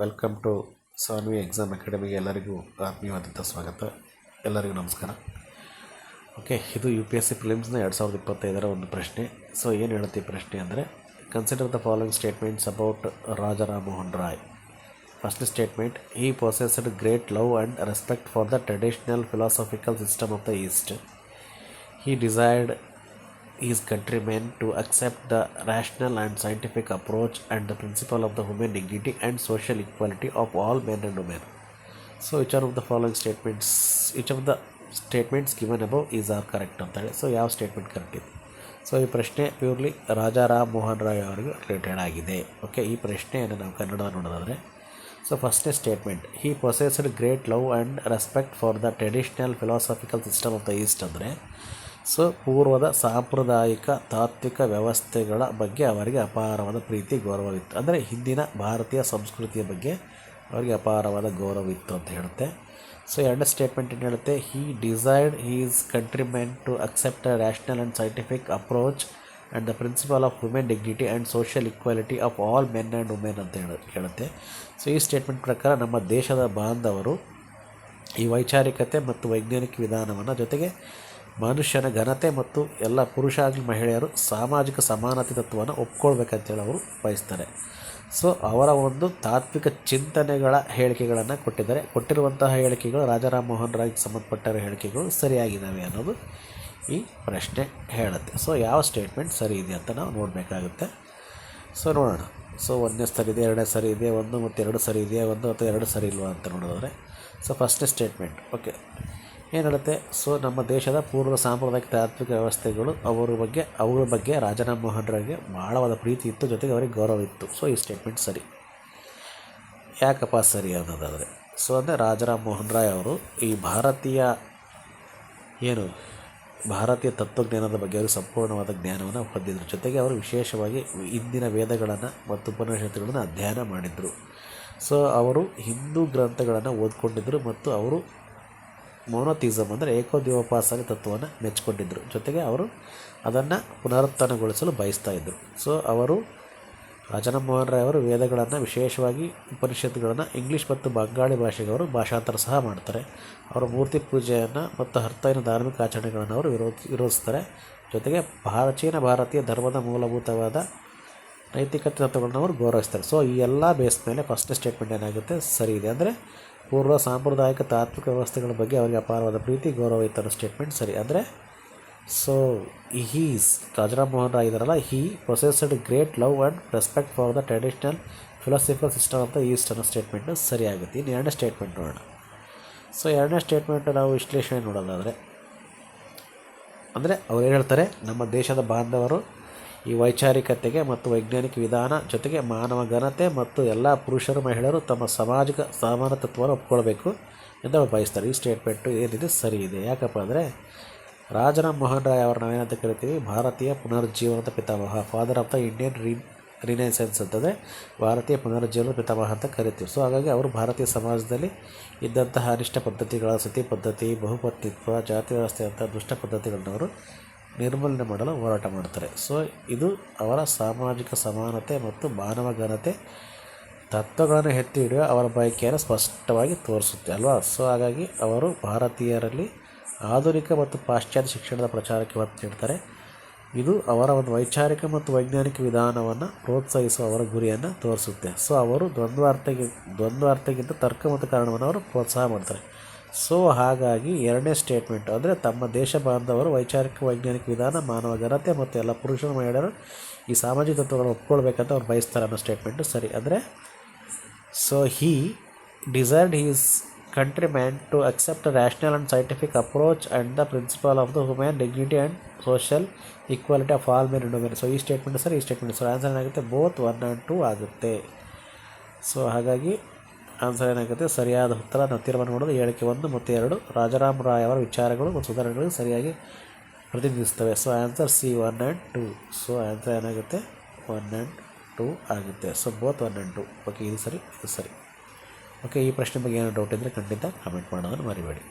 Welcome to Saanvi exam ಅಕಾಡೆಮಿಗೆ ಎಲ್ಲರಿಗೂ ಆತ್ಮೀಯವಾದಂಥ ಸ್ವಾಗತ. ಎಲ್ಲರಿಗೂ ನಮಸ್ಕಾರ. ಓಕೆ, ಇದು UPSC ಪ್ರಿಲಿಮ್ಸ್ನ 2025 ಒಂದು ಪ್ರಶ್ನೆ. ಸೊ ಏನು ಹೇಳುತ್ತೆ ಈ ಪ್ರಶ್ನೆ ಅಂದರೆ, consider the following statements about Raja Ram Mohan Roy. First statement, he possessed great love and respect for the traditional philosophical system of the East. He desired his countrymen to accept the rational and scientific approach and the principle of the human dignity and social equality of all men and women. So which of the following statements, each of the statements given above is are correct ಅಂತ ಹೇಳಿ. So ಯಾವ statement correct ಇದೆ? So ಈ ಪ್ರಶ್ನೆ purely Raja Ram Mohan Roy ಅವರಿಗೆ related ಆಗಿದೆ. Okay, ಈ ಪ್ರಶ್ನೆಯನ್ನು ನಾವು ಕನ್ನಡ ನೋಡೋದಾದರೆ, ಸೊ ಫಸ್ಟ್ನೇ statement, he possessed great love and respect for the traditional philosophical system of the East ಅಂದರೆ, ಸೊ ಪೂರ್ವದ ಸಾಂಪ್ರದಾಯಿಕ ತಾತ್ವಿಕ ವ್ಯವಸ್ಥೆಗಳ ಬಗ್ಗೆ ಅವರಿಗೆ ಅಪಾರವಾದ ಪ್ರೀತಿ ಗೌರವವಿತ್ತು. ಅಂದರೆ ಹಿಂದಿನ ಭಾರತೀಯ ಸಂಸ್ಕೃತಿಯ ಬಗ್ಗೆ ಅವರಿಗೆ ಅಪಾರವಾದ ಗೌರವವಿತ್ತು ಅಂತ ಹೇಳುತ್ತೆ. ಸೊ ಎರಡನೇ ಸ್ಟೇಟ್ಮೆಂಟ್ ಏನು ಹೇಳುತ್ತೆ, he desired his countrymen to accept a rational and scientific approach and the principle of human dignity and social equality of all men and women ಅಂತ ಹೇಳುತ್ತೆ. ಸೊ ಈ ಸ್ಟೇಟ್ಮೆಂಟ್ ಪ್ರಕಾರ ನಮ್ಮ ದೇಶದ ಬಾಂಧವರು ಈ ವೈಚಾರಿಕತೆ ಮತ್ತು ವೈಜ್ಞಾನಿಕ ವಿಧಾನವನ್ನು, ಜೊತೆಗೆ ಮನುಷ್ಯನ ಘನತೆ ಮತ್ತು ಎಲ್ಲ ಪುರುಷ ಆಗಲಿ ಮಹಿಳೆಯರು ಸಾಮಾಜಿಕ ಸಮಾನತೆ ತತ್ವವನ್ನು ಒಪ್ಕೊಳ್ಬೇಕಂತೇಳಿ ಅವರು ಬಯಸ್ತಾರೆ. ಸೊ ಅವರ ಒಂದು ತಾತ್ವಿಕ ಚಿಂತನೆಗಳ ಹೇಳಿಕೆಗಳನ್ನು ಕೊಟ್ಟಿದ್ದಾರೆ. ಕೊಟ್ಟಿರುವಂತಹ ಹೇಳಿಕೆಗಳು ರಾಜಾ ರಾಮ್ ಮೋಹನ್ ರಾಯ್ಗೆ ಸಂಬಂಧಪಟ್ಟ ಹೇಳಿಕೆಗಳು ಸರಿಯಾಗಿದ್ದಾವೆ ಅನ್ನೋದು ಈ ಪ್ರಶ್ನೆ ಹೇಳುತ್ತೆ. ಸೊ ಯಾವ ಸ್ಟೇಟ್ಮೆಂಟ್ ಸರಿ ಇದೆ ಅಂತ ನಾವು ನೋಡಬೇಕಾಗುತ್ತೆ. ಸೊ ನೋಡೋಣ. ಸೊ ಒಂದನೇ ಸರಿ ಇದೆ, ಎರಡನೇ ಸರಿ ಇದೆ, ಒಂದು ಮತ್ತು ಎರಡು ಸರಿ ಇದೆ, ಒಂದು ಅಥವಾ ಎರಡು ಸರಿ ಇಲ್ವಾ ಅಂತ ನೋಡಿದ್ರೆ, ಸೊ ಫಸ್ಟ್ನೇ ಸ್ಟೇಟ್ಮೆಂಟ್ ಓಕೆ ಏನು ಹೇಳುತ್ತೆ, ಸೊ ನಮ್ಮ ದೇಶದ ಪೂರ್ವ ಸಾಂಪ್ರದಾಯಿಕ ತಾತ್ವಿಕ ವ್ಯವಸ್ಥೆಗಳು ಅವುಗಳ ಬಗ್ಗೆ ರಾಜಾ ರಾಮ್ ಮೋಹನ್ ರಾಯ್ಗೆ ಬಹಳವಾದ ಪ್ರೀತಿ ಇತ್ತು, ಜೊತೆಗೆ ಅವರಿಗೆ ಗೌರವ ಇತ್ತು. ಸೊ ಈ ಸ್ಟೇಟ್ಮೆಂಟ್ ಸರಿ. ಯಾಕಪ್ಪ ಸರಿ ಅನ್ನೋದಾದರೆ, ಸೊ ಅಂದರೆ ರಾಜಾ ರಾಮ್ ಮೋಹನ್ ರಾಯ್ ಅವರು ಈ ಭಾರತೀಯ ತತ್ವಜ್ಞಾನದ ಬಗ್ಗೆ ಅವರು ಸಂಪೂರ್ಣವಾದ ಜ್ಞಾನವನ್ನು ಹೊಂದಿದ್ರು. ಜೊತೆಗೆ ಅವರು ವಿಶೇಷವಾಗಿ ಇಂದಿನ ವೇದಗಳನ್ನು ಮತ್ತು ಉಪನಿಷತ್ತುಗಳನ್ನು ಅಧ್ಯಯನ ಮಾಡಿದರು. ಸೊ ಅವರು ಹಿಂದೂ ಗ್ರಂಥಗಳನ್ನು ಓದ್ಕೊಂಡಿದ್ದರು ಮತ್ತು ಅವರು ಮೊನೋಥಿಸಮ್ ಅಂದರೆ ಏಕೋದ್ಯೋಪಾಸನೆ ತತ್ವವನ್ನು ಮೆಚ್ಚಿಕೊಂಡಿದ್ದರು. ಜೊತೆಗೆ ಅವರು ಅದನ್ನು ಪುನರುತ್ಥಾನಗೊಳಿಸಲು ಬಯಸ್ತಾ ಇದ್ದರು. ಸೊ ಅವರು ರಾಜಾ ರಾಮ್ ಮೋಹನ್ ರಾಯ್ ಅವರು ವೇದಗಳನ್ನು, ವಿಶೇಷವಾಗಿ ಉಪನಿಷತ್ತುಗಳನ್ನು ಇಂಗ್ಲೀಷ್ ಮತ್ತು ಬಂಗಾಳಿ ಭಾಷೆಗೆ ಅವರು ಭಾಷಾಂತರ ಸಹ ಮಾಡ್ತಾರೆ. ಅವರು ಮೂರ್ತಿ ಪೂಜೆಯನ್ನು ಮತ್ತು ಹರ್ತಾಯಿನ ಧಾರ್ಮಿಕ ಆಚರಣೆಗಳನ್ನು ಅವರು ವಿರೋಧಿಸ್ತಾರೆ. ಜೊತೆಗೆ ಪ್ರಾಚೀನ ಭಾರತೀಯ ಧರ್ಮದ ಮೂಲಭೂತವಾದ ನೈತಿಕತೆ ತತ್ವಗಳನ್ನು ಅವರು ಗೌರವಿಸ್ತಾರೆ. ಸೊ ಈ ಎಲ್ಲ ಬೇಸ್ ಮೇಲೆ ಫಸ್ಟ್ ಸ್ಟೇಟ್ಮೆಂಟ್ ಏನಾಗುತ್ತೆ, ಸರಿ ಇದೆ. ಅಂದರೆ ಪೂರ್ವ ಸಾಂಪ್ರದಾಯಿಕ ತಾತ್ವಿಕ ವ್ಯವಸ್ಥೆಗಳ ಬಗ್ಗೆ ಅವರಿಗೆ ಅಪಾರವಾದ ಪ್ರೀತಿ ಗೌರವ ಇತ್ತು ಅನ್ನೋ ಸ್ಟೇಟ್ಮೆಂಟ್ ಸರಿ. ಅಂದರೆ ಸೊ ರಾಜಾ ರಾಮ್ ಮೋಹನ್ ರಾಯ್ ಇದ್ದಾರಲ್ಲ, he possessed great love and respect for the traditional philosophical system of the East ಅನ್ನೋ ಸ್ಟೇಟ್ಮೆಂಟು ಸರಿಯಾಗುತ್ತೆ. ಇನ್ನು ಎರಡನೇ ಸ್ಟೇಟ್ಮೆಂಟ್ ನೋಡೋಣ. ಸೊ ಎರಡನೇ ಸ್ಟೇಟ್ಮೆಂಟ್ ನಾವು ವಿಶ್ಲೇಷಣೆ ನೋಡೋದಾದರೆ, ಅಂದರೆ ಅವ್ರು ಏನು ಹೇಳ್ತಾರೆ, ನಮ್ಮ ದೇಶದ ಬಾಂಧವರು ಈ ವೈಚಾರಿಕತೆಗೆ ಮತ್ತು ವೈಜ್ಞಾನಿಕ ವಿಧಾನ, ಜೊತೆಗೆ ಮಾನವ ಘನತೆ ಮತ್ತು ಎಲ್ಲ ಪುರುಷರು ಮಹಿಳೆಯರು ತಮ್ಮ ಸಾಮಾಜಿಕ ಸಮಾನತ್ವವನ್ನು ಒಪ್ಕೊಳ್ಬೇಕು ಎಂದು ಅವ್ರು ಬಯಸ್ತಾರೆ. ಈ ಸ್ಟೇಟ್ಮೆಂಟು ಏನಿದೆ ಸರಿ ಇದೆ. ಯಾಕಪ್ಪ ಅಂದರೆ ರಾಜಾ ರಾಮ್ ಮೋಹನ್ ರಾಯ್ ಅವ್ರು ನಾವೇನಂತ ಕರಿತೀವಿ, ಭಾರತೀಯ ಪುನರುಜ್ಜೀವನದ ಪಿತಾಮಹ, father of the Indian renaissance ಅಂತಂದರೆ ಭಾರತೀಯ ಪುನರುಜ್ಜೀವನದ ಪಿತಾಮಹ ಅಂತ ಕರಿತೀವಿ. ಸೊ ಹಾಗಾಗಿ ಅವರು ಭಾರತೀಯ ಸಮಾಜದಲ್ಲಿ ಇದ್ದಂತಹ ಅನಿಷ್ಟ ಪದ್ಧತಿಗಳ, ಸತಿ ಪದ್ಧತಿ, ಬಹುಪತ್ನಿತ್ವ, ಜಾತಿ ವ್ಯವಸ್ಥೆ ಅಂತ ದುಷ್ಟ ಪದ್ಧತಿಗಳನ್ನ ಅವರು ನಿರ್ಮೂಲನೆ ಮಾಡಲು ಹೋರಾಟ ಮಾಡ್ತಾರೆ. ಸೊ ಇದು ಅವರ ಸಾಮಾಜಿಕ ಸಮಾನತೆ ಮತ್ತು ಮಾನವ ಘನತೆ ತತ್ವಗಳನ್ನು ಎತ್ತಿ ಹಿಡಿಯುವ ಅವರ ಬಯಕೆಯನ್ನು ಸ್ಪಷ್ಟವಾಗಿ ತೋರಿಸುತ್ತೆ ಅಲ್ವಾ. ಸೊ ಹಾಗಾಗಿ ಅವರು ಭಾರತೀಯರಲ್ಲಿ ಆಧುನಿಕ ಮತ್ತು ಪಾಶ್ಚಾತ್ಯ ಶಿಕ್ಷಣದ ಪ್ರಚಾರಕ್ಕೆ ಒತ್ತು ನೀಡ್ತಾರೆ. ಇದು ಅವರ ಒಂದು ವೈಚಾರಿಕ ಮತ್ತು ವೈಜ್ಞಾನಿಕ ವಿಧಾನವನ್ನು ಪ್ರೋತ್ಸಾಹಿಸುವ ಅವರ ಗುರಿಯನ್ನು ತೋರಿಸುತ್ತೆ. ಸೊ ಅವರು ದ್ವಂದ್ವಾರ್ಥಕ್ಕಿಂತ ತರ್ಕ ಮತ್ತು ಕಾರಣವನ್ನು ಅವರು ಪ್ರೋತ್ಸಾಹ ಮಾಡ್ತಾರೆ. ಸೊ ಹಾಗಾಗಿ ಎರಡನೇ ಸ್ಟೇಟ್ಮೆಂಟ್ ಅಂದರೆ ತಮ್ಮ ದೇಶ ಬಾಂಧವರು ವೈಚಾರಿಕ ವೈಜ್ಞಾನಿಕ ವಿಧಾನ, ಮಾನವ ಘನತೆ ಮತ್ತು ಎಲ್ಲ ಪುರುಷರು ಮಹಿಳೆಯರು ಈ ಸಾಮಾಜಿಕ ತತ್ವಗಳನ್ನು ಒಪ್ಕೊಳ್ಬೇಕಂತ ಅವ್ರು ಬಯಸ್ತಾರೆ ಅನ್ನೋ ಸ್ಟೇಟ್ಮೆಂಟು ಸರಿ. ಅಂದರೆ so he desired his countrymen to accept a rational and scientific approach and the principle of the human dignity and social equality of all men and women. So ಈ ಸ್ಟೇಟ್ಮೆಂಟ್ ಸರಿ, ಈ ಸ್ಟೇಟ್ಮೆಂಟ್ ಸರಿ. Answer ಏನಾಗುತ್ತೆ, both 1 and 2 ಆಗುತ್ತೆ. So ಹಾಗಾಗಿ answer ಏನಾಗುತ್ತೆ, ಸರಿಯಾದ ಉತ್ತರ ನಾವು ತೀರ್ಮಾನ ಮಾಡೋದು ಹೇಳಿಕೆ 1 ಮತ್ತು 2 ರಾಜಾ ರಾಮ್ ರಾಯ್ ಅವರ ವಿಚಾರಗಳು ಮತ್ತು ಸುಧಾರಣೆಗಳು ಸರಿಯಾಗಿ ಪ್ರತಿನಿಧಿಸ್ತವೆ. So answer C 1 and 2. So answer ಏನಾಗುತ್ತೆ, 1 and 2 ಆಗುತ್ತೆ. So both 1 and 2. ಓಕೆ, ಇದು ಸರಿ, ಇದು ಸರಿ. ಓಕೆ, ಈ ಪ್ರಶ್ನೆ ಬಗ್ಗೆ ಏನೋ ಡೌಟ್ ಇದ್ದರೆ ಖಂಡಿತ ಕಾಮೆಂಟ್ ಮಾಡೋದನ್ನು ಮರಿಬೇಡಿ.